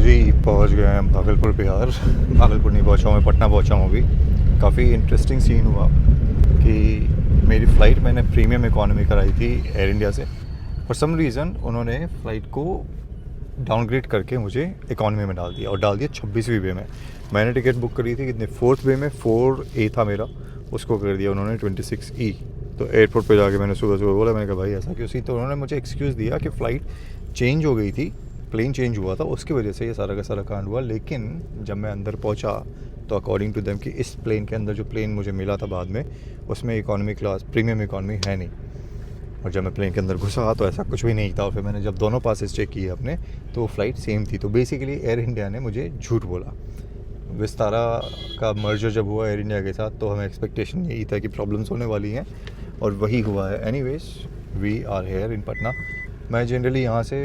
जी पहुंच गए हैं भागलपुर बिहार। भागलपुर नहीं पहुंचा हूँ मैं, पटना पहुंचा हूँ अभी। काफ़ी इंटरेस्टिंग सीन हुआ कि मेरी फ़्लाइट मैंने प्रीमियम इकॉनमी कराई थी एयर इंडिया से। फॉर सम रीज़न उन्होंने फ़्लाइट को डाउनग्रेड करके मुझे इकॉनमी में डाल दिया, और डाल दिया 26वीं बे में। मैंने टिकट बुक करी थी कितने 4th बे में, 4A था मेरा, उसको कर दिया उन्होंने 26E। तो एयरपोर्ट पे जाके मैंने सुबह सुबह बोला, मैंने कहा भाई ऐसा क्यों सी। तो उन्होंने मुझे एक्सक्यूज़ दिया कि फ़्लाइट चेंज हो गई थी, प्लेन चेंज हुआ था, उसकी वजह से ये सारा का सारा कांड हुआ। लेकिन जब मैं अंदर पहुंचा तो अकॉर्डिंग टू देम कि इस प्लेन के अंदर जो प्लेन मुझे मिला था बाद में, उसमें इकॉनमी क्लास प्रीमियम इकॉनमी है नहीं। और जब मैं प्लेन के अंदर घुसा तो ऐसा कुछ भी नहीं था। और फिर मैंने जब दोनों पासेस चेक किए अपने, तो वो फ़्लाइट सेम थी। तो बेसिकली एयर इंडिया ने मुझे झूठ बोला। विस्तारा का मर्जर जब हुआ एयर इंडिया के साथ, तो हमें एक्सपेक्टेशन यही था कि प्रॉब्लम्स होने वाली हैं, और वही हुआ है। Anyways we are here in Patna. मैं जनरली यहाँ से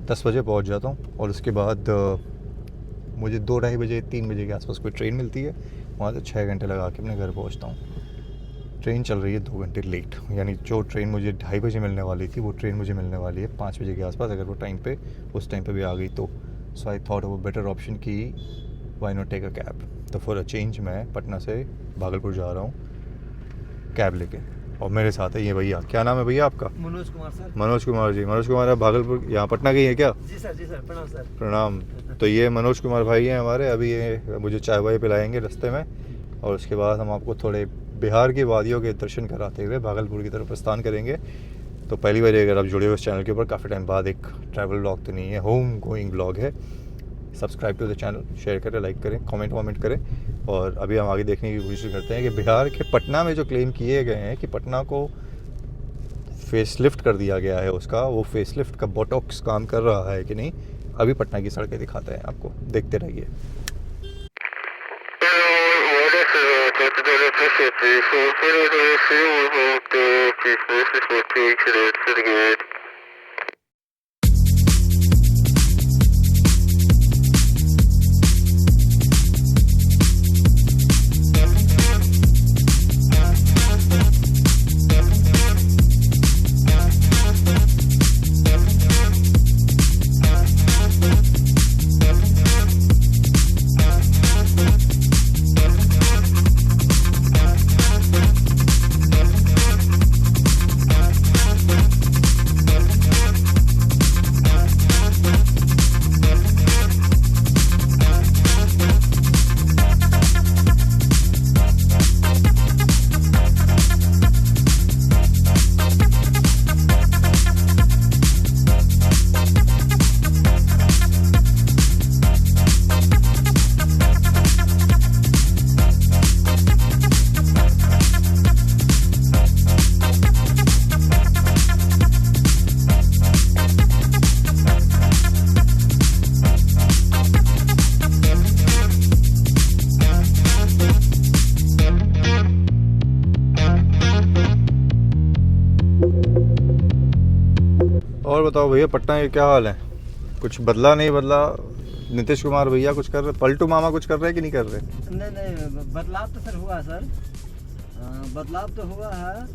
10 बजे पहुँच जाता हूँ, और उसके बाद मुझे 2-2:30 बजे 3 बजे के आसपास कोई ट्रेन मिलती है। वहाँ से 6 घंटे लगा के अपने घर पहुँचता हूँ। ट्रेन चल रही है 2 घंटे लेट, यानी जो ट्रेन मुझे 2:30 बजे मिलने वाली थी, वो ट्रेन मुझे मिलने वाली है 5 बजे के आसपास, अगर वो उस टाइम पे भी आ गई तो। सो आई थॉट वो बेटर ऑप्शन की why not take a cab. तो फॉर अ चेंज मैं पटना से भागलपुर जा रहा हूँ कैब लेके, और मेरे साथ है ये भैया। क्या नाम है भैया आपका? मनोज कुमार सर। मनोज कुमार जी। मनोज कुमार है भागलपुर, यहाँ पटना के ही है क्या? जी सर प्रणाम सर। प्रणाम। तो ये मनोज कुमार भाई हैं हमारे। अभी ये मुझे चाय वाय पिलाएंगे रास्ते में, और उसके बाद हम आपको थोड़े बिहार की वादियों के दर्शन कराते हुए भागलपुर की तरफ प्रस्थान करेंगे। तो पहली बार अगर आप जुड़े हुए इस चैनल के ऊपर, काफ़ी टाइम बाद एक ट्रैवल व्लॉग तो नहीं है, होम गोइंग व्लॉग है। Subscribe to the channel, share करें, लाइक करें, कमेंट करें। और अभी हम आगे देखने की कोशिश करते हैं कि बिहार के पटना में जो क्लेम किए गए हैं कि पटना को फेसलिफ्ट कर दिया गया है, उसका वो फेसलिफ्ट का बोटॉक्स काम कर रहा है कि नहीं। अभी पटना की सड़कें दिखाते हैं आपको, देखते रहिए। और बताओ भैया, पटना के क्या हाल है? कुछ बदला नहीं बदला? नीतीश कुमार भैया कुछ कर रहे, पलटू मामा कुछ कर रहे कि नहीं कर रहे? नहीं बदलाव तो सर हुआ सर। बदलाव तो हुआ है,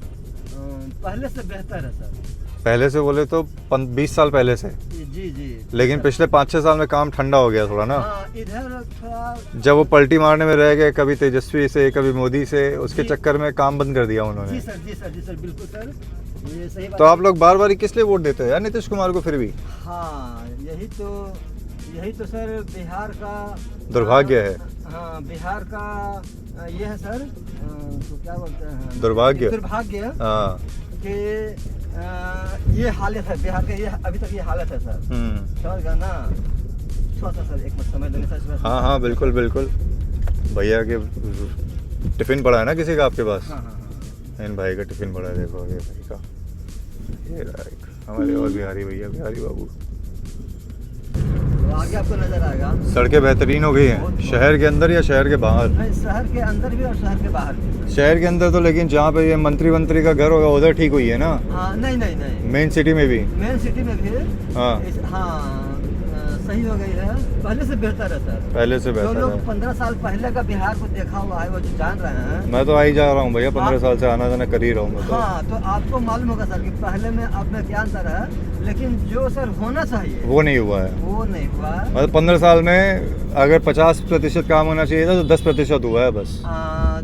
पहले से बेहतर है सर। पहले से बोले तो 20 साल पहले से। जी लेकिन पिछले 5-6 साल में काम ठंडा हो गया थोड़ा ना। इधर थोड़ा जब वो पलटी मारने में रह गए, कभी तेजस्वी से कभी मोदी से, उसके चक्कर में काम बंद कर दिया उन्होंने। जी सर बिल्कुल सर, ये सही बात। तो आप लोग बार बार किस लिए वोट देते हैं यार नीतीश कुमार को फिर भी? हाँ यही तो सर बिहार का दुर्भाग्य है। हाँ बिहार का ये है सर, तो क्या बोलते हैं, दुर्भाग्य हाँ कि ये हालत है बिहार का, ये अभी तक ये हालत है सर। समझ गया ना? थोड़ा सा सर एक मिनट समय देने सर। हाँ बिल्कुल भैया के टिफिन पड़ा है ना किसी का आपके पास? हाँ। इन भाई का टिफिन पड़ा है, देखो ये भाई का, ये रहा एक हमारे और बिहारी भैया, बिहारी बाबू। तो आगे आपको नजर आएगा। सड़कें बेहतरीन हो गई हैं। शहर के अंदर या शहर के बाहर? शहर के अंदर भी और शहर के बाहर भी। शहर के अंदर तो, लेकिन जहाँ पे ये मंत्री का घर होगा उधर ठीक हुई है ना? नहीं मेन सिटी में भी? मेन सिटी में भी। हाँ सही हो गई है, पहले से बेहतर है सर। पहले से जो बेहतर लोग है। 15 साल पहले का बिहार को देखा हुआ है वो जो जान रहे हैं। मैं तो आ ही जा रहा हूँ भैया, 15 साल से आना जाना कर ही रहा हूँ मैं तो। हाँ, तो आपको मालूम होगा सर कि पहले में अब में क्या अंतर है, लेकिन जो सर होना चाहिए वो नहीं हुआ है। वो नहीं हुआ है। मतलब 15 साल में अगर 50% काम होना चाहिए था तो 10% हुआ है बस,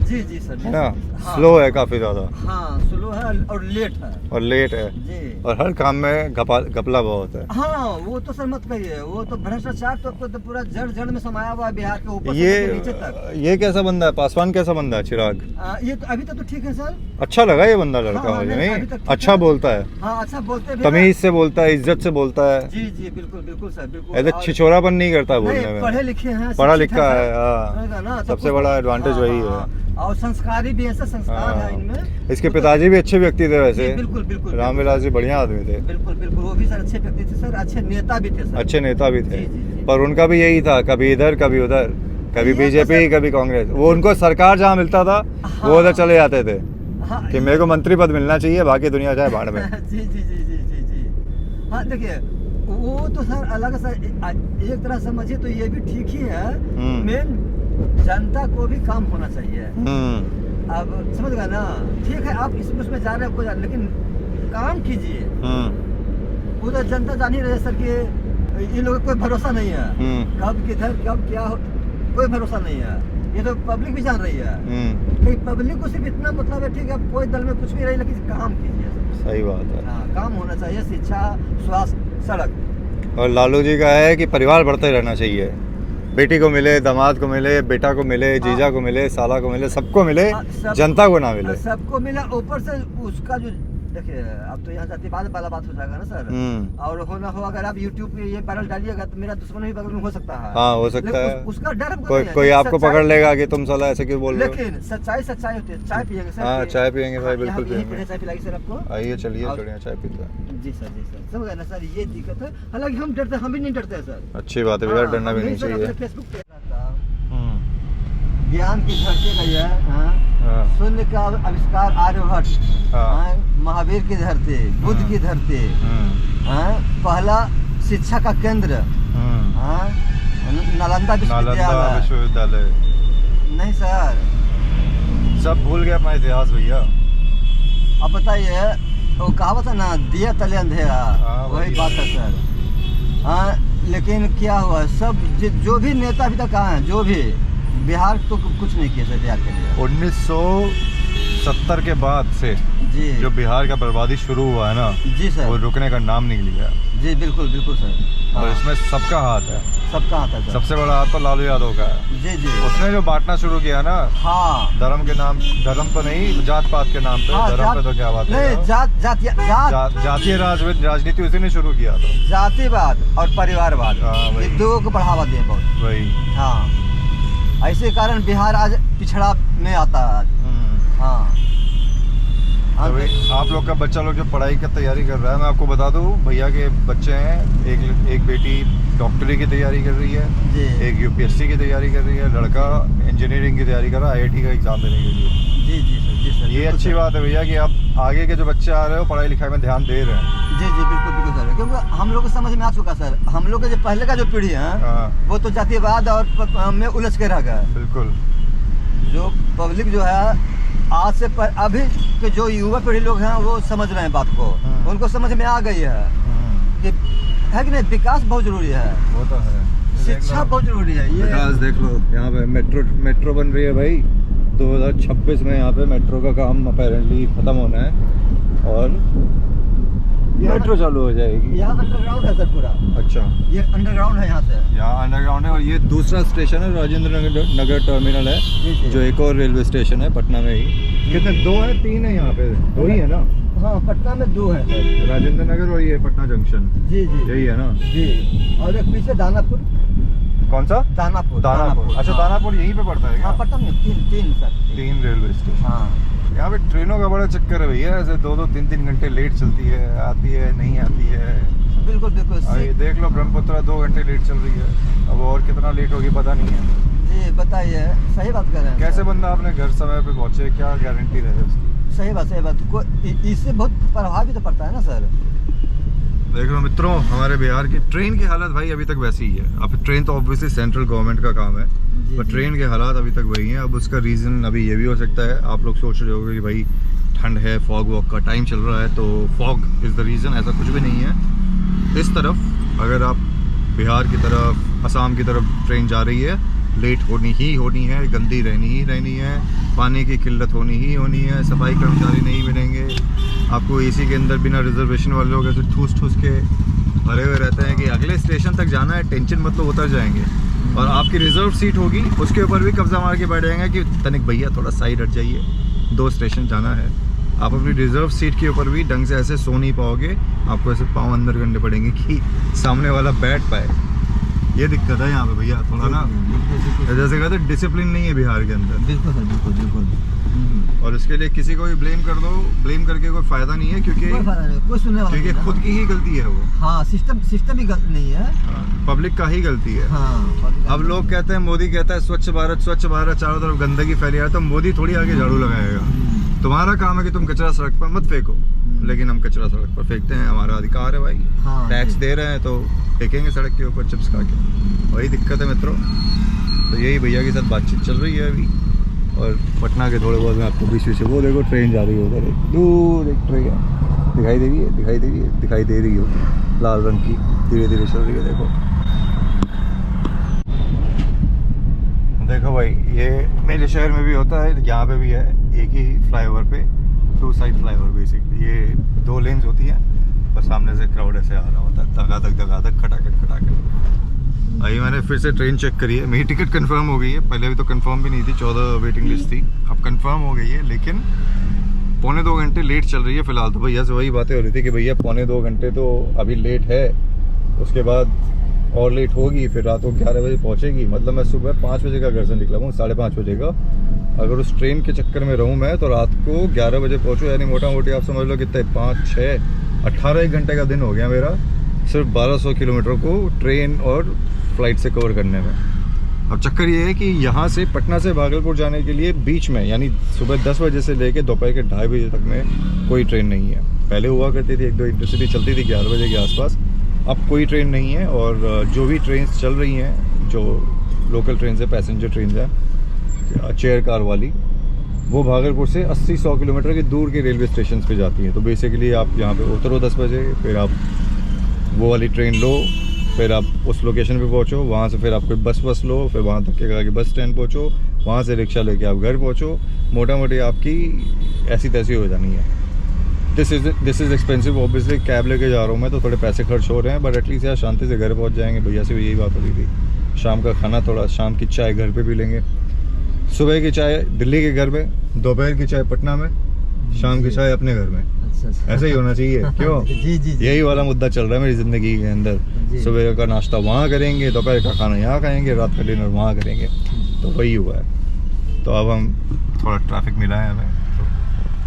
जी जी सर, है ना। हाँ, स्लो है काफ़ी ज़्यादा हाँ स्लो है और लेट है और लेट है, जी। और हर काम में घपला बहुत है। हाँ वो तो सर मत कहिए, वो तो भ्रष्टाचार तो पूरा जड़ जड़ में समाया हुआ है बिहार के ऊपर से लेकर नीचे तक। ये कैसा बंदा है, पासवान कैसा बंदा है चिराग? ये तो अभी तक तो ठीक है सर। अच्छा लगा ये बंदा, लड़का हाँ, मुझे। नहीं, अभी नहीं तक ठीक अच्छा है। बोलता है, हाँ अच्छा बोलते भी हैं। तमीज से बोलता है, इज्जत से बोलता है, जी जी बिल्कुल बिल्कुल सर, बिल्कुल। ऐसे और- छिछोरापन नहीं करता नहीं, बोलने में। पढ़े लिखे हैं, पढ़ा शिक्षित लिखा हैं है, सर। हाँ। रहेगा ना, तो सबसे कुछ- बड़ा एडवांटेज हाँ, वही है। हाँ, और संस्कारी भी ऐसे संस्कार है हाँ। इनमें। इसके वो तो- पिताजी भी अच्छे व्यक्ति थे वैसे। जी, बिल्कुल बिल्कुल रामविलास जी बढ़िया आदमी थे, बिल्कुल बिल्कुल, वो भी सर अच्छे व्यक्ति थे सर, अच्छे नेता भी थे सर। अच्छे नेता भी थे। जी, जी, जी। पर उनका भी यही था, कभी इधर कभी उधर, कभी ये तो बीजेपी सर- कभी कांग्रेस। वो उनको सरकार जहाँ मिलता था हाँ। वो उधर चले जाते थे हाँ, कि मेरे को मंत्री पद मिलना चाहिए, बाकी दुनिया जाए भाड़ में। जी जी जी जी जी जी। हाँ देखिए, वो तो सर अलग सर, एक तरह समझिए तो ये भी ठीक ही है। मेन जनता को भी काम होना चाहिए। अब समझ गए ना, ठीक है आप इसमें जा रहे हैं कोई, लेकिन काम कीजिए। उधर जनता जान ही रहे सर कि इन लोगों को कोई भरोसा नहीं है, कब किधर कब क्या हो, कोई भरोसा नहीं है। ये तो पब्लिक भी जान रही है। लेकिन पब्लिक को सिर्फ इतना मतलब है, ठीक है कोई दल में कुछ भी रही, लेकिन काम कीजिए। सही बात है। हाँ, काम होना चाहिए, शिक्षा, स्वास्थ्य, सड़क। और लालू जी का है कि परिवार बढ़ते रहना चाहिए, बेटी को मिले, दामाद को मिले, बेटा को मिले, जीजा को मिले, साला को मिले, सबको मिले, जनता को ना मिले। सबको मिला, ऊपर से उसका जो देखिए, अब तो यहाँ जातिवाद वाला बात हो जाएगा ना सर। और होना हो, अगर आप YouTube पे ये वायरल डालिएगा तो मेरा दुश्मन भी बगल में हो सकता है। हाँ हो सकता है, उसका डर हमको कोई नहीं है। कोई आपको सच्चाई- पकड़ लेगा कि तुम साला ऐसे क्यों बोल रहे हो। लेकिन सच्चाई सच्चाई होती है। चाय पियेंगे सर? हाँ, चाय पियेंगे भाई, हाँ, बिल्कुल यहाँ पियेंगे। चाय पिलाइए सर आपको। आइए चलिए, और- बढ़िया चाय पीते हैं। जी सर, जी सर, समझ गए ना सर, ये दिक्कत है। हालांकि हम डरते, हम भी नहीं डरते हैं सर। अच्छी बात है भैया, हाँ, डरना भी हम नहीं सर चाहिए। अपने फेसबुक पे रहता, ज्ञान की धरती गई है, हाँ। हाँ। शून्य का आविष्कार आर्यभट्ट, हाँ। हाँ, महावीर की धरती, बुद्ध की धरती, हाँ, पहला शिक्षा का केंद्र, हाँ, नालंदा नालंदा विश्वविद्यालय। विश्वविद्यालय। नहीं सर, सब भूल गए अपना इतिहास भैया। अब बताइए, वो कहावत है ना, दिया तले अंधेरा, हाँ, वही वही बात है सर। हाँ, लेकिन क्या हुआ, सब जो भी नेता अभी तक आए हैं, जो भी बिहार तो कुछ नहीं किया सर बिहार के लिए। 1970 के बाद से जी जो बिहार का बर्बादी शुरू हुआ है ना, जी वो सर, रुकने का नाम नहीं लिया। जी बिल्कुल बिल्कुल सर। और हाँ, इसमें सबका हाथ है, सबका आता है सर। सबसे बड़ा हाथ तो लालू यादव का है। जी जी, उसने जो बांटना शुरू किया ना, हाँ धर्म के नाम, धर्म तो नहीं, जात पात के नाम पे, हाँ, धर्म पे तो क्या बात है। नहीं, जातीय राजनीति उसी ने शुरू किया था। जातिवाद और परिवारवाद, हाँ, वही। ये दो को बढ़ावा दिए बहुत। वही। हाँ, ऐसे कारण बिहार आज पिछड़ा में आता है आज। हाँ, तो भाई आप लोग का बच्चा लोग जो पढ़ाई की तैयारी कर रहा है, मैं आपको बता दूं, भैया के बच्चे हैं, एक बेटी डॉक्टरी की तैयारी कर रही है, जी एक यूपीएससी की तैयारी कर रही है, लड़का इंजीनियरिंग की तैयारी कर रहा है, IIT का एग्जाम देने के लिए। जी जी सर, जी सर, ये बिल्कुल अच्छी सर। बात है भैया कि आप आगे के जो बच्चे आ रहे हो पढ़ाई लिखाई में ध्यान दे रहे हैं। जी जी बिल्कुल बिल्कुल सर, क्योंकि हम लोग को समझ में आ चुका सर, हम लोग के जो पहले का जो पीढ़ी है हाँ, वो तो जातिवाद और में उलझ के रह गए। बिल्कुल। जो पब्लिक जो है आज से अभी के जो युवा पीढ़ी लोग हैं वो समझ रहे हैं बात को, उनको समझ में आ गई है कि है कि नहीं, विकास बहुत जरूरी है, वो तो है, शिक्षा बहुत जरूरी है। ये विकास देख लो, यहाँ पे मेट्रो बन रही है भाई। 2026 में यहाँ पे मेट्रो का काम अपेरेंटली खत्म होना है और मेट्रो चालू हो जाएगी। यहाँ अंडरग्राउंड है सर पूरा। अच्छा, ये अंडरग्राउंड है यहाँ से। यहाँ अंडरग्राउंड है और ये दूसरा स्टेशन है, राजेंद्र नगर टर्मिनल है, जी जी। जो एक और रेलवे स्टेशन है पटना में ही। कितने, 2 है 3 है यहाँ पे? 2 ही है ना? हाँ, पटना में 2 है सर। राजेंद्र नगर और ये पटना जंक्शन, जी जी यही है ना? जी, और एक पीछे दानापुर। कौन सा? दानापुर। दानापुर। अच्छा, हाँ। दानापुर यहीं पे पड़ता है क्या? हाँ, पटना में 3 सर। 3 railway station. हाँ, यहाँ पे ट्रेनों का बड़ा चक्कर है भैया, ऐसे 2-2 3-3 घंटे लेट चलती है, आती है नहीं आती है। बिल्कुल बिल्कुल। ये देख लो, ब्रह्मपुत्र 2 घंटे लेट चल रही है, अब और कितना लेट होगी पता नहीं है। जी बताइए, सही बात कर रहे हैं कैसे सर। बंदा अपने घर समय पे पहुंचे, क्या गारंटी रहे उसकी? सही बात, सही बात। इससे बहुत प्रभाव भी तो पड़ता है ना सर। देख लो मित्रों, हमारे बिहार की ट्रेन की हालत भाई अभी तक वैसी ही है। अब ट्रेन तो ऑब्वियसली सेंट्रल गवर्नमेंट का काम है, पर ट्रेन के हालात अभी तक वही हैं। अब उसका रीज़न अभी ये भी हो सकता है, आप लोग सोच रहे होंगे कि भाई ठंड है, फॉग वॉग का टाइम चल रहा है तो फॉग इज़ द रीज़न। ऐसा कुछ भी नहीं है। इस तरफ अगर आप बिहार की तरफ, असम की तरफ ट्रेन जा रही है, लेट होनी ही होनी है, गंदी रहनी ही रहनी है, पानी की किल्लत होनी ही होनी है, सफाई कर्मचारी नहीं मिलेंगे आपको, एसी के अंदर बिना रिजर्वेशन वाले लोग ऐसे ठूस ठूस के भरे हुए रहते हैं कि अगले स्टेशन तक जाना है, टेंशन मतलब उतर जाएंगे। और आपकी रिजर्व सीट होगी उसके ऊपर भी कब्जा मार के बैठ जाएंगे कि तनिक भैया थोड़ा साइड हट जाइए, 2 स्टेशन जाना है। आप अपनी रिजर्व सीट के ऊपर भी ढंग से ऐसे सो नहीं पाओगे, आपको ऐसे पाँव अंदर करने पड़ेंगे कि सामने वाला बैठ पाए। ये दिक्कत है यहाँ पे भैया, थोड़ा ना जैसे कहते हैं डिसिप्लिन नहीं है बिहार के अंदर। बिल्कुल सर, बिल्कुल बिल्कुल। और इसके लिए किसी को भी ब्लेम कर दो, ब्लेम करके कोई फायदा नहीं है, क्योंकि कोई सुनने वाला क्योंकि खुद की ही गलती है वो। हाँ, सिस्टम ही गलत नहीं है, पब्लिक का ही गलती है। हाँ, अब लोग कहते हैं, मोदी कहता है स्वच्छ भारत, चारों तरफ गंदगी फैली है, तो मोदी थोड़ी आगे झाड़ू लगाएगा। तुम्हारा काम है कि तुम कचरा सड़क पर मत फेंको, लेकिन हम कचरा सड़क पर फेंकते हैं, हमारा अधिकार है भाई। हाँ, टैक्स दे रहे हैं तो फेंकेंगे सड़क के ऊपर चिप्स खा के, वही दिक्कत है मित्रों। तो यही भैया के साथ बातचीत चल रही है अभी। और पटना के थोड़े बहुत मैं आपको बीच से, वो देखो ट्रेन जा रही है उधर, दूर एक ट्रेन दिखाई दे रही है, दिखाई दे रही हो, लाल रंग की, धीरे धीरे चल रही है। देखो भाई, ये मेरे शहर में भी होता है, यहाँ पे भी है, एक ही फ्लाईओवर पे 2 साइड फ्लाईओवर बेसिकली। ये 2 लेन्स होती हैं, बस सामने से क्राउड ऐसे आ रहा होता है, धगाधक खटाखट। अभी मैंने फिर से ट्रेन चेक करी है, मेरी टिकट कंफर्म हो गई है। पहले भी तो कंफर्म भी नहीं थी, 14 वेटिंग लिस्ट थी, अब कंफर्म हो गई है, लेकिन 1.25 घंटे लेट चल रही है फिलहाल। तो भैया से वही बातें हो रही थी कि भैया 1.25 घंटे तो अभी लेट है, उसके बाद और लेट होगी, फिर रात को 11 बजे पहुंचेगी। मतलब मैं सुबह 5 बजे का घर से निकला हूँ, 5:30 बजे का। अगर उस ट्रेन के चक्कर में रहूँ मैं तो रात को 11 बजे पहुँचूँ, यानी मोटा मोटी आप समझ लो कितने 5, 6, 18 एक घंटे का दिन हो गया मेरा, सिर्फ 1200 किलोमीटर को ट्रेन और फ्लाइट से कवर करने में। अब चक्कर ये है कि यहाँ से पटना से भागलपुर जाने के लिए बीच में, यानी सुबह 10 बजे से लेके दोपहर के 2:30 बजे तक में कोई ट्रेन नहीं है। पहले हुआ करती थी, 1-2 इंटरसिटी चलती थी 11 बजे के आसपास, अब कोई ट्रेन नहीं है। और जो भी ट्रेन चल रही हैं, जो लोकल ट्रेन है, पैसेंजर ट्रेन है, चेयर कार वाली, वो भागलपुर से 80-100 किलोमीटर के दूर के रेलवे स्टेशन पे जाती हैं। तो बेसिकली आप यहाँ पे उतरो 10 बजे, फिर आप वो वाली ट्रेन लो, फिर आप उस लोकेशन पे पहुँचो, वहाँ से फिर आप कोई बस लो, फिर वहाँ तक के बस स्टैंड पहुँचो, वहाँ से रिक्शा लेके आप घर पहुँचो। मोटा मोटी आपकी ऐसी तैसी हो जानी है। This is expensive obviously. Cab लेके जा रहा हूँ मैं तो थोड़े पैसे खर्च हो रहे हैं, बट एटलीस्ट यार शांति से घर पहुँच जाएंगे। भैया से भी यही बात हो रही थी, शाम का खाना थोड़ा, शाम की चाय घर पे पी लेंगे, सुबह की चाय दिल्ली के घर में, दोपहर की चाय पटना में, शाम की चाय अपने घर में। अच्छा। ऐसे ही होना चाहिए, क्यों? जी। यही वाला मुद्दा चल रहा है मेरी ज़िंदगी के अंदर। सुबह का नाश्ता वहाँ करेंगे, दोपहर का खाना यहाँ खाएंगे, रात का डिनर वहाँ करेंगे, तो वही हुआ है। तो अब हम थोड़ा ट्रैफिक मिला है हमें, तो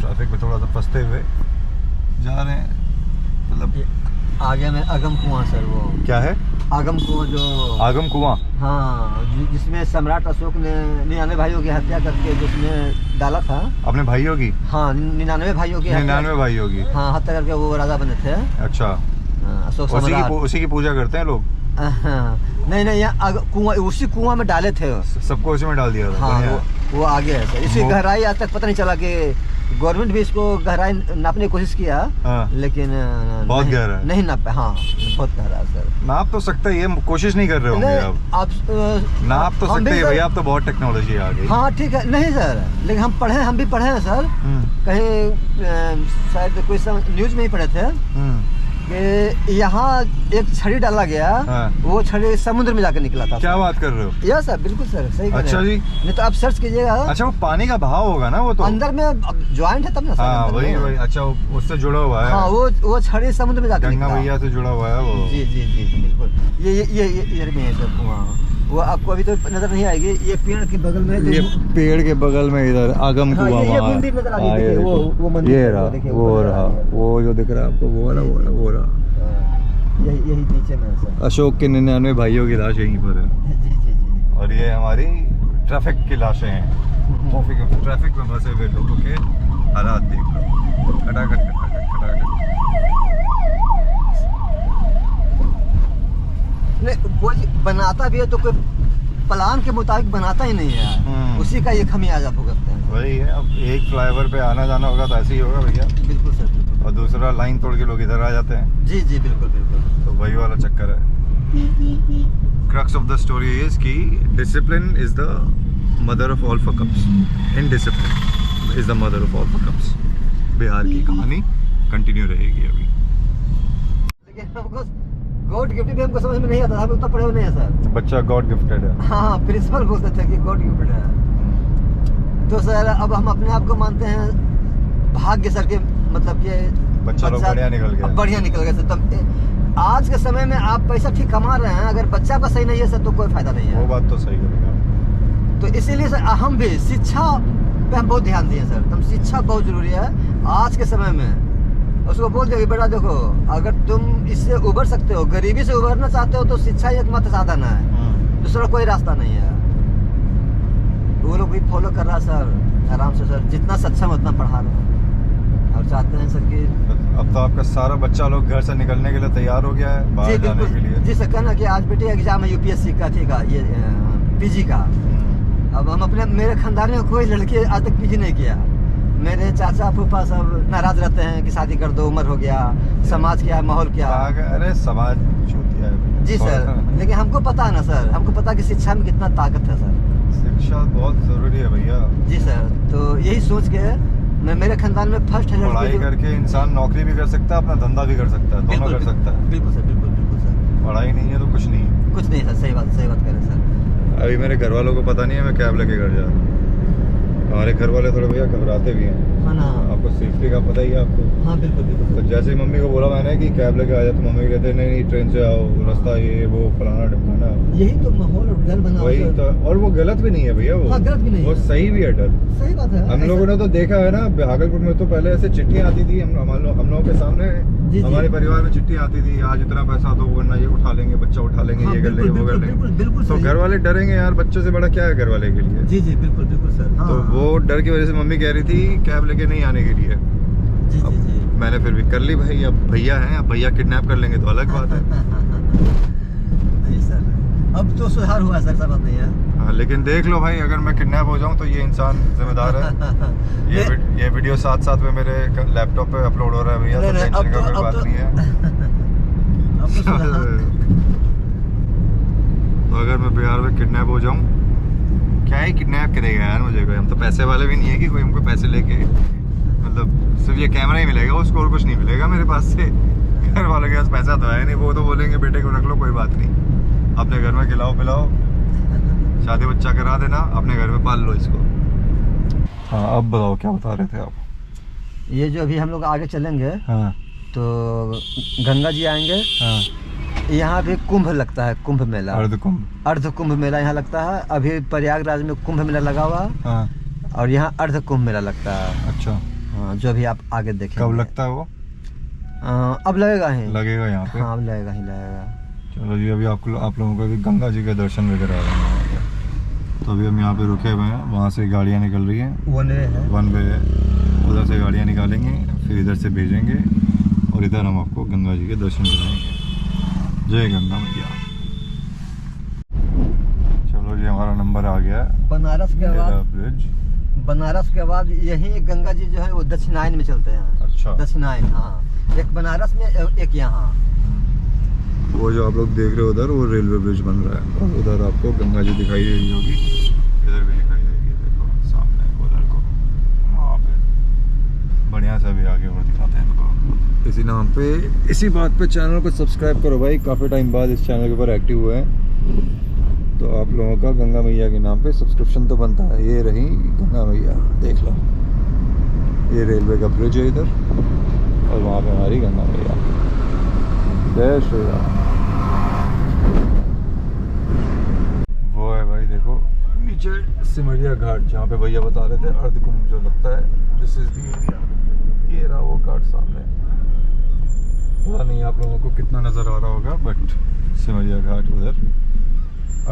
ट्रैफिक में थोड़ा सा फंसते हुए जा रहे हैं। मतलब आगे में आगम कुआं सर, वो क्या है? आगम कुआं, जो आगम कुआं, हाँ, जिसमें सम्राट अशोक ने 99 भाइयों की हत्या करके जिसमें डाला था। अपने भाइयों की? हाँ, 99 भाइयों की 99 भाइयों की, हाँ, हत्या करके वो राजा बने थे। अच्छा, अशोक सम्राट। उसी की पूजा करते हैं लोग? नहीं, यहाँ कुआं, उसी कुआं में डाले थे, सबको उसी में डाल दिया था। हाँ, वो आगे है सर। इसकी गहराई आज तक पता नहीं चला कि गवर्नमेंट भी इसको गहराई नापने की कोशिश किया, लेकिन बहुत गहरा है, नहीं नापा। हाँ, बहुत गहरा है सर। नाप तो सकते ही है, कोशिश नहीं कर रहे होंगे आप नाप तो सकते हैं भैया, आप तो बहुत टेक्नोलॉजी आ गई। हाँ ठीक है, नहीं सर, लेकिन हम भी पढ़े हैं सर, कहीं शायद कोई न्यूज में ही पढ़े थे कि यहाँ एक छड़ी डाला गया, वो छड़ी समुद्र में जाकर निकला था। क्या बात कर रहे हो? यस सर, बिल्कुल सर, सही। अच्छा जी, नहीं तो आप सर्च कीजिएगा। अच्छा, वो पानी का बहाव होगा ना, वो तो अंदर में ज्वाइंट है तब ना। हाँ, वही। अच्छा, उससे जुड़ा हुआ है। हाँ, वो छड़ी समुद्र में जाकर गंगा मैया से जुड़ा हुआ है वो। जी, बिल्कुल। ये में है सर कुआं, वो आपको अभी तो नजर नहीं आएगी। ये पेड़ के बगल में, ये पेड़ के बगल में इधर आगम कुआं, ये मंदिर नजर आ रही है, वो मंदिर, ये रहा, वो जो दिख रहा है आपको, वो रहा। यही नीचे में है सर। अशोक के 99 भाइयों की लाश यहीं पर है। जी। और ये हमारी ट्रैफिक की लाशें हैं। ट्रैफिक में फंसे हुए लोगों के हालात देख लो, खटाखट। नहीं, कोई बनाता भी है तो कोई प्लान के मुताबिक बनाता ही नहीं है, उसी का ये खमियाजा भुगतते हैं। वही है, अब एक फ्लाईओवर पे आना जाना होगा तो ऐसे ही होगा भैया। बिल्कुल सर, बिल्कुल। और दूसरा लाइन तोड़ के लोग इधर आ जाते हैं। जी जी बिल्कुल बिल्कुल। तो वही वाला चक्कर है। Crux of the story is कि discipline is the mother of all fuckups. Indiscipline is the mother of all fuckups. Bihar की कहानी कंटिन्यू रहेगी अभी। लेकिन हमको गॉड गिफ्टेड हमको समझ में नहीं आता, हम उतना पढ़े हुए नहीं है सर। बच्चा गॉड गिफ्टेड है। हाँ, प्रिंसिपल बोलते थे कि गॉड गिफ्टेड है। तो सर अब हम अपने आप को मानते हैं भाग्य सर के, मतलब कि बच्चा लोग बढ़िया निकल गया। बढ़िया निकल गया सर। तब आज के समय में आप पैसा ठीक कमा रहे हैं, अगर बच्चा का सही नहीं है सर तो कोई फायदा नहीं है। वो बात तो सही करेगा। तो इसीलिए सर हम भी शिक्षा पे हम बहुत ध्यान दिए सर। तुम शिक्षा बहुत जरूरी है आज के समय में। उसको बोल दिया कि बेटा देखो, अगर तुम इससे उबर सकते हो, गरीबी से उबरना चाहते हो तो शिक्षा ही एकमात्र साधन है, दूसरा कोई रास्ता नहीं है। वो लोग भी फॉलो कर रहा है सर, आराम से सर, जितना सक्षम उतना पढ़ा रहे हैं। और चाहते हैं सर कि अब तो आपका सारा बच्चा लोग घर से निकलने के लिए तैयार हो गया है बाहर जाने के लिए। जी सर, कहना कि आज बेटे एग्जाम है यूपीएससी का, ठीक है, ये पीजी का। अब हम अपने, मेरे खानदान में कोई लड़की आज तक पीजी नहीं किया। मेरे चाचा फूफा सब नाराज रहते हैं कि शादी कर दो, उम्र हो गया, समाज क्या है, माहौल क्या है। अरे समाज चूतिया है। जी सर, लेकिन हमको पता है ना सर, हमको पता है कि शिक्षा में कितना ताकत है सर। शिक्षा बहुत जरूरी है भैया। जी सर, तो यही सोच के मैं, मेरे खानदान में फर्स्ट है पढ़ाई करके इंसान नौकरी भी कर सकता है, अपना धंधा भी कर सकता है, दोनों कर सकता है। बिल्कुल सर, बिल्कुल बिल्कुल सर। पढ़ाई नहीं है तो कुछ नहीं है। कुछ नहीं सर, सही बात कह रहे हैं सर। अभी मेरे घर वालों को पता नहीं है मैं कैब लेके घर जा रहा हूँ। हमारे घर वाले थोड़े भैया घबराते भी हैं। हाँ ना, आपको सेफ्टी का पता ही है आपको। हाँ बिल्कुल बिल्कुल। तो जैसे ही मम्मी को बोला मैंने कि कैब लेके आ जा, तो मम्मी कहते नहीं नहीं ट्रेन से आओ, रास्ता ये वो फलाना ढिमकाना। यही तो माहौल और डर बना वही तो, और वो गलत भी नहीं है भैया, वो गलत भी नहीं वो है, सही भी है डर। सही बात है। हम लोगों ने तो देखा है ना, भागलपुर में तो पहले ऐसे चिट्ठियां आती थी, हम लोगों के सामने, हमारे परिवार में चिट्ठी आती थी, आज इतना पैसा दो वरना ये उठा लेंगे, बच्चा उठा लेंगे, ये कर लेंगे, वो कर लेंगे। तो घर वाले डरेंगे यार, बच्चों से बड़ा क्या है घर वाले के लिए। जी जी बिल्कुल बिल्कुल सर। तो वो डर की वजह से मम्मी कह रही थी कैब लेके नहीं आने के लिए। जी जी जी। मैंने फिर भी कर ली भाई, अब भैया हैं, अब भैया किडनैप कर लेंगे तो अलग बात है। नहीं सर, अब तो सुधार हुआ सर, सब नहीं है। हाँ, लेकिन देख लो भाई, अगर मैं किडनैप हो जाऊं तो ये इंसान जिम्मेदार है। ये वीडियो साथ साथ में मेरे लैपटॉप पे अपलोड हो रहा है भैया, तो टेंशन का कोई बात नहीं है। तो अगर मैं बिहार में किडनैप हो जाऊं, क्या ही किडनैप करेगा यार मुझे कोई, हम तो पैसे वाले भी नहीं है कि कोई हमको पैसे लेके, मतलब सिर्फ ये कैमरा ही मिलेगा उसको, और कुछ नहीं मिलेगा मेरे पास से। घर वालों के पास पैसा तो है नहीं, वो तो बोलेंगे बेटे को रख लो, कोई बात नहीं, अपने घर में खिलाओ पिलाओ, शादी बच्चा करा देना, अपने घर में पाल लो इसको। हाँ, अब बताओ क्या बता रहे थे आप। ये जो अभी हम लोग आगे चलेंगे, हाँ, तो गंगा जी आएंगे। हाँ, यहाँ भी कुंभ लगता है, कुंभ मेला, अर्ध कुंभ मेला यहाँ लगता है। अभी प्रयागराज में कुंभ मेला लगा हुआ है। हाँ, और यहाँ अर्ध कुंभ मेला लगता है। अच्छा, हाँ, जो अभी आप आगे देखेंगे। कब लगता है वो? अब लगेगा ही, लगेगा यहाँ पे। हाँ, अब लगेगा ही लगेगा। चलो जी, अभी आप लोगों को भी गंगा जी के दर्शन वगैरह आ रहे हैं। तो अभी हम यहाँ पे रुके हुए हैं, वहाँ से गाड़ियाँ निकल रही हैं, वन वे है, उधर से गाड़ियाँ निकालेंगे, फिर इधर से भेजेंगे और इधर हम आपको गंगा जी के दर्शन कराएंगे। जय गंगा मैया। चलो जी, हमारा नंबर आ गया है। बनारस के बाद ब्रिज, बनारस के बाद यही गंगा जी जो है वो दक्षिणायन में चलते हैं। अच्छा, दक्षिणायन, हाँ, एक बनारस में एक यहाँ। वो जो आप लोग देख रहे हो उधर, वो रेलवे ब्रिज बन रहा है, और उधर आपको गंगा जी दिखाई दे रही होगी, इधर भी दिखाई देगी, देखो सामने उधर को, वहाँ पे बढ़िया से अभी आगे और दिखाते हैं आपको। इसी नाम पे, इसी बात पे चैनल को सब्सक्राइब करो भाई, काफ़ी टाइम बाद इस चैनल के ऊपर एक्टिव हुए हैं, तो आप लोगों का गंगा मैया के नाम पे सब्सक्रिप्शन तो बनता है। ये रही गंगा मैया, देख लो, ये रेलवे का ब्रिज है इधर, और वहाँ पे हमारी गंगा मैया। जय श्री राम। वो है भाई, देखो नीचे सिमरिया घाट, जहाँ पे भैया बता रहे थे अर्ध कुंभ जो लगता है, दिस इज दी एरिया। ये रहा वो घाट सामने, पता नहीं आप लोगों को कितना नज़र आ रहा होगा, बट सिमरिया घाट उधर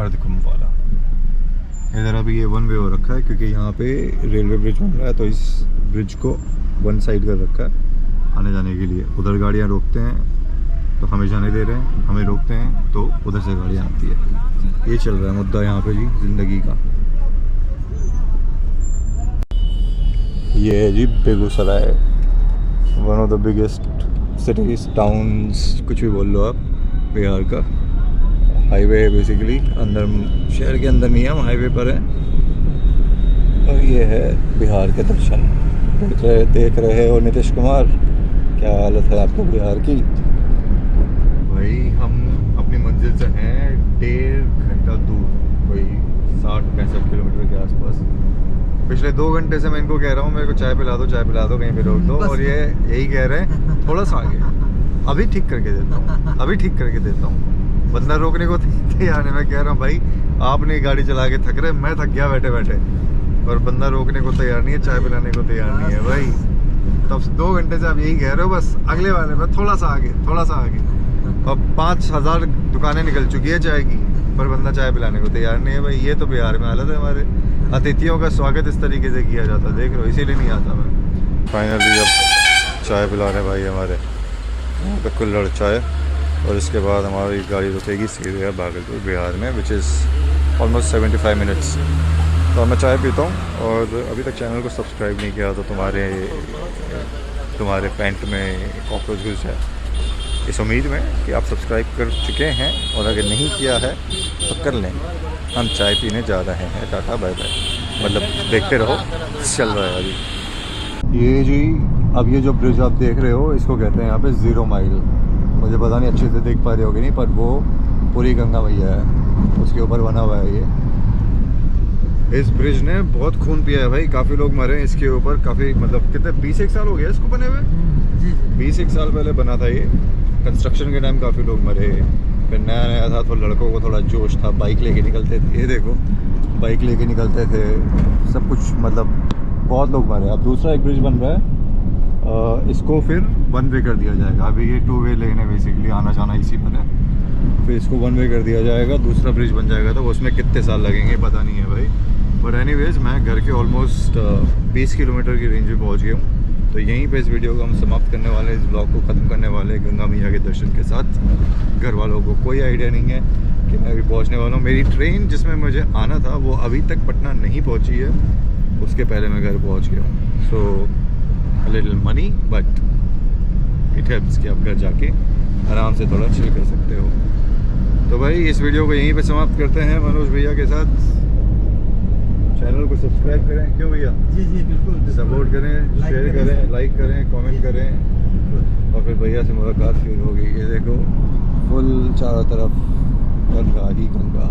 अर्ध कुंभ वाला। इधर अभी ये वन वे हो रखा है, क्योंकि यहाँ पे रेलवे ब्रिज बन रहा है, तो इस ब्रिज को वन साइड कर रखा है आने जाने के लिए। उधर गाड़ियाँ रोकते हैं तो हमें जाने दे रहे हैं, हमें रोकते हैं तो उधर से गाड़ियाँ आती है। ये चल रहा है मुद्दा यहाँ पे जी ज़िंदगी का। ये है जी Begusarai, one of the biggest cities towns, कुछ भी बोल लो आप, बिहार का। हाईवे है बेसिकली, अंदर शहर के अंदर नहीं है, हम हाईवे पर हैं। और ये है बिहार के दर्शन। देख रहे हो नीतीश कुमार, क्या हालत है आपको बिहार की। भाई हम अपनी मंजिल से हैं 1.5 घंटा दूर, कोई 60-65 किलोमीटर के आसपास। पिछले 2 घंटे से मैं इनको कह रहा हूँ मेरे को चाय पिला दो, चाय पिला दो, कहीं पे रोक दो, और ये यही कह रहे हैं थोड़ा सा आगे, अभी ठीक करके देता हूँ, अभी ठीक करके देता हूँ। बंदा रोकने को तैयार नहीं। मैं कह रहा हूँ भाई आपने गाड़ी चला के थक रहे, मैं थक गया बैठे बैठे, और बंदा रोकने को तैयार नहीं है, चाय पिलाने को तैयार नहीं है भाई। तब 2 घंटे से आप यही कह रहे हो, बस अगले वाले में थोड़ा सा आगे, थोड़ा सा आगे। अब 5000 दुकानें निकल चुकी है चाय की, पर बंदा चाय पिलाने को तैयार नहीं है भाई। ये तो बिहार में हालत है हमारे। अतिथियों का स्वागत इस तरीके से किया जाता है, देख लो, इसीलिए नहीं आता मैं। फाइनली अब चाय पिला रहे भाई हमारे यहाँ पे कुल्हड़ चाय, और इसके बाद हमारी गाड़ी रुकेगी सीधे भागलपुर बिहार में, विच इज़ ऑलमोस्ट 75 मिनट्स। तो मैं चाय पीता हूँ, और अभी तक चैनल को सब्सक्राइब नहीं किया तो तुम्हारे पैंट में कॉकरोच घुस जाए, इस उम्मीद में कि आप सब्सक्राइब कर चुके हैं, और अगर नहीं किया है तो कर लें। हम चाय पीने जा रहे हैं, टाटा बाय बाय, मतलब देखते रहो, चल रहा है अभी। ये जी अब ये जो ब्रिज आप देख रहे हो, इसको कहते हैं यहाँ पे 0 माइल। मुझे पता नहीं अच्छे से देख पा रहे होगे नहीं, पर वो पूरी गंगा मैया है, उसके ऊपर बना हुआ है ये। इस ब्रिज ने बहुत खून पिया है भाई, काफ़ी लोग मरे हैं इसके ऊपर, काफ़ी मतलब कितने 20 साल हो गया इसको बने हुए। 20 साल पहले बना था ये, कंस्ट्रक्शन के टाइम काफ़ी लोग मरे। फिर नया नया था तो लड़कों को थोड़ा जोश था, बाइक लेके निकलते थे, ये देखो बाइक लेके निकलते थे, सब कुछ मतलब बहुत लोग मरे। अब दूसरा एक ब्रिज बन रहा है, इसको फिर 1 वे कर दिया जाएगा। अभी ये 2 वे लेन है, बेसिकली आना जाना इसी पर है, फिर इसको 1 वे कर दिया जाएगा, दूसरा ब्रिज बन जाएगा। तो उसमें कितने साल लगेंगे पता नहीं है भाई, बट एनीवेज मैं घर के ऑलमोस्ट 20 किलोमीटर की रेंज में पहुँच गया हूँ। तो यहीं पे इस वीडियो को हम समाप्त करने वाले हैं, इस ब्लॉग को ख़त्म करने वाले हैं गंगा मैया के दर्शन के साथ। घर वालों को कोई आइडिया नहीं है कि मैं अभी पहुंचने वाला हूँ। मेरी ट्रेन जिसमें मुझे आना था वो अभी तक पटना नहीं पहुंची है, उसके पहले मैं घर पहुंच गया हूँ। So a little money but it helps कि आप घर जाके आराम से थोड़ा चिल कर सकते हो। तो भाई इस वीडियो को यहीं पे समाप्त करते हैं मनोज भैया के साथ। चैनल को सब्सक्राइब करें, क्यों भैया? जी बिल्कुल, सपोर्ट करें, शेयर करें, लाइक करें, कमेंट करें, और फिर भैया से मुलाकात फिर होगी। ये देखो फुल चारों तरफ गंगा ही गंगा।